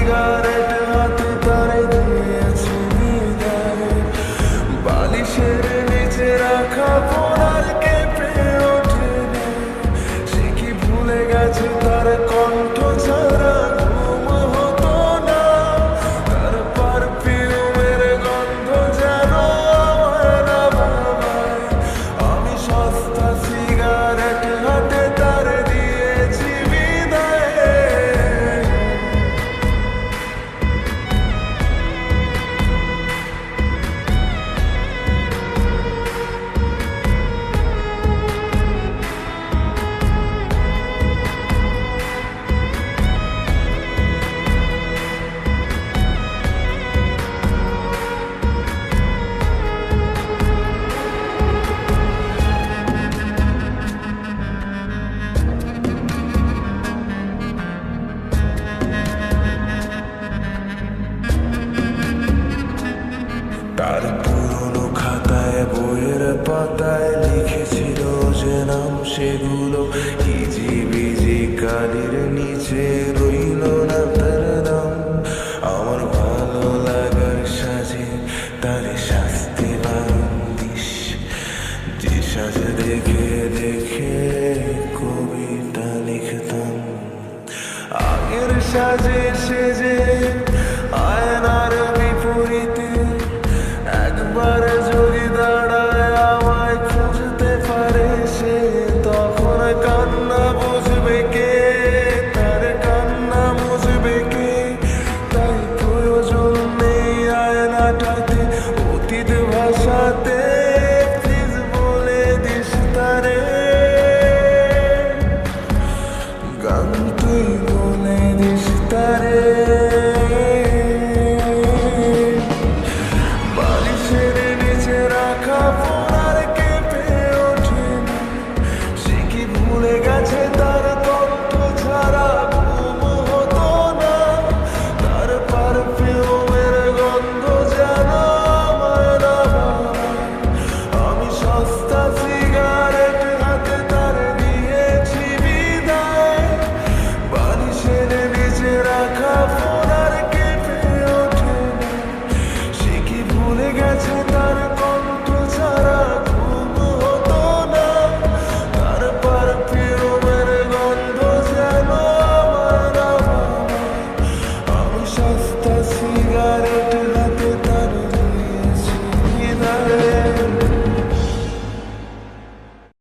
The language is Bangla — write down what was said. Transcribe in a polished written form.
সিগারেট হাতে তারে দিয়েছি বিদায়। বালিশের নিচে রাখা ফোন আর কেঁপে ওঠে না। সে কি ভুলে গেছে তার কণ্ঠ ছাড়া ঘুম হতো না। তার পারফিউমের গন্ধ যেন আমার না ভাবায়। আমি সস্তা সিগারেট হাতে তারে দিয়েছি বিদায়। তার পুরনো খাতায় বইয়ের পাতায় লিখেছিল যে নাম, সেগুলো হিজিবিজি কালির নিচে রইল না তার নাম। আমার ভালো লাগার সাজে তার শাস্তি বারন্দিস, যে সাজে দেখে দেখে কবিতা লিখতাম। আগের সাজে সেজে আয়নার বিপরীতে একবার যদি দাঁড়ায় আমায় খুঁজতে পারে সে, তখন কান্না বুঝবে কে, তার কান্না বুঝবে কে। তাই প্রয়োজন নেই আয়নাটাতে অতীত ভাষাতে, প্লিজ বলে দিস তারে গান, তুই বলে দিস তারে। বালিশের নিচে রাখা ফোন আর কেঁপে ওঠে না। সে কি ভুলে গেছে তার কণ্ঠ ছাড়া ঘুম হতো না। তার পারফিউমের গন্ধ যেন আমার না ভাবায়। আমি সস্তা সিগারেট হাতে তারে দিয়েছি বিদায়। বালিশের নিচে রাখা ফোন আর কেঁপে ওঠে না। সে কি ভুলে গেছে